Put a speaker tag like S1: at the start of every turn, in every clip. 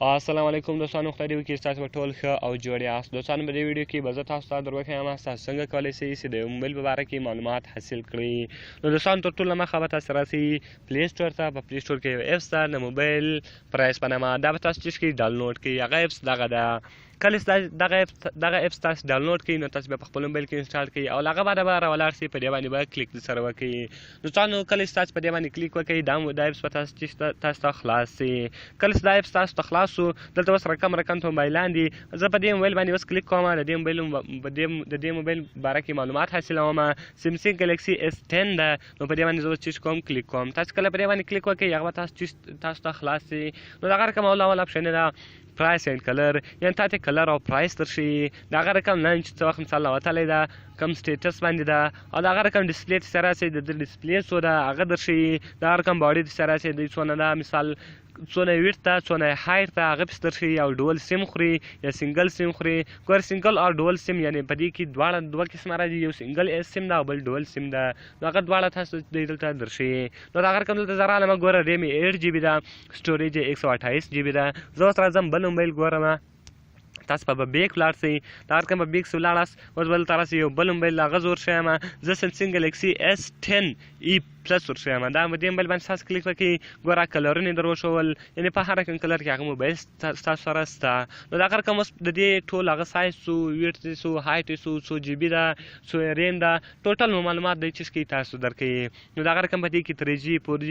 S1: السلام علیکم دوستانو، خدای دې وکړي چې تاسو به ټول ښه او جوړ یاست. دوستانو په دې ویډیو کې به زه تاسو ته در وښیم تاسو څنګه کولی شئ چې د یو موبایل په باره کې معلومات حاصل کړئ. نو دوستانو تر ټولو مخه به تاسو راسئ پلی سټور ته. په پلی سټور کې یو اپس ده د موبایل پرایس په نامه، دا به تاسو چې کړئ ډاونلوډ کړئ. هغه اپس دغه ده. کله چې دغه اپس تاسو ډاونلوډ کړئ نو تاسو بیا په خپل موبایل کې انسټال کړئ او له هغه بعده به راولاړ شئ، په دې باندې به کلیک سره وکړئ. دوستانو کله چې تاسو په دې باندې کلیک وکړئ دا اپس به تاسو ته خلاص شي. کله چې دا اپس تاسو ته خلاص شو، دلته اوس رقم موبایلان دي. زه په دې موبایل باندې اوس کلیک کوم، د دې موبایل باره کې معلومات حاصلوم. سیمسنګ ګلیکسي S10 ده. نو په دې باندې زه اوس چې کوم کلیک کوم. تاسو کله په دې باندې کلیک وکړئ هغه به تاسو ته خلاص شي. نو دغه رقم اول اپشن ده پرایس اینډ کلر، یعنې تا ته کلر او پرایس درښي. د هغه رقم لاندې چې څه وخت مثال راوتلی ده کم سټیټس باندې ده، او د هغه رقم ډسپلې چې څه راسي د ډسپلې څو ده هغه درښي. د هغه رقم باډي چې څه راسي دوی څونه ده، مثال څونه ویډ ته څونه هایټ ته هغه پسې درښي. او ډول سیم خوري یا سنګل سیم خوري. ګوره سنګل او ډول سیم یعنې په دې کې دواړه دوه قسمه راځي، یو سنګل سیم ده او بل ډول سیم ده. نو هغه دواړه تاسو دلته درښي. نو د هغه رقم دلته زه رالم، ګوره ریم یې 8 GB ده، سټوریج یې 128 GB ده. زه اوس راځم بل موبایل ګورم. تاسو به بیک ولاړ شئ. دا هر کوم به بیک ولاړاست، اوس به دلته راسئ یو بل موبایل هغه زه ورښیم. زه سیمسنګ ګلیکسي S10e پلس ورښیم. دا په دې موبایل باندې تاسو کلیک وکړئ، ګوره کلرونه یې در وښول، یعنې په هر کوم کلر کې هغه موبایل ستاسو سره شته. نو د هغه رقم اوس د دې ټول هغه سایز څو، ویډ څو، هایټ څو، څو GB ده، څو ریم ده، ټوټل معلومات دی چې کوي تاسو درکوي. نو د هغه رقم په دې کې 3G 4G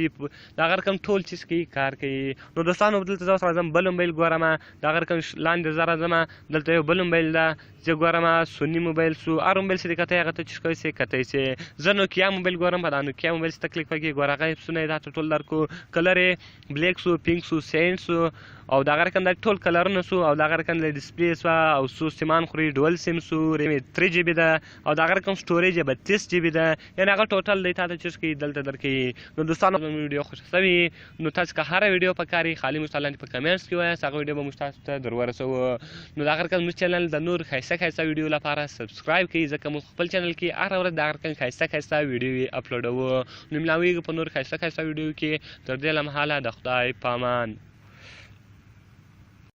S1: د هغه رقم ټول چې کوي کار کوي. نو دوستانو دلته زه اوس راځم بل موبایل ګورم. د هغه رقم لاندې زه راځم، دلته یو بل موبایل ده زه ګورم سوني موبایل سو. هر موبایل چې دې کتی هغه ته چې کوی سي کتی سي. زه نوکیا موبایل ګورم، په دا نوکیا موبایل ته کلیک وکړئ، ګوره هغه اپسونه یې دا ټول درکو. کلر یې بلیک سو، پینک سو، سینډ سو، او د هغه رقم دا ټول کلرونه سو. او د هغه رقم د ډسپلې سوه او څو سیمان خوري، ډول سیم سو، ریم یې 3 GB ده، او د هغه رقم سټوریج یې 32 GB ده. یعنې هغه ټوټل دی تا ته چې کوي دلته درکوي. نو دوستانو ویډیو خوښه شوې نو تاسو که هره ویډیو پکار وي خالي موږ ته لاندې په کمنټس کې وایاست، هغه ویډیو به موږ تاسو ته در ورسوو. نو د هغه رقم زموږ چینل د نور ښایسته ویډیو لپاره سبسکرایب کړئ، ځکه موږ خپل چینل کې هره ورځ د هغه رقم ښایسته ویډیوې اپلوډوو. نو ملاویږو په نور ښایسته ویډیو کې. تر دې لمحاله د خدای پامان.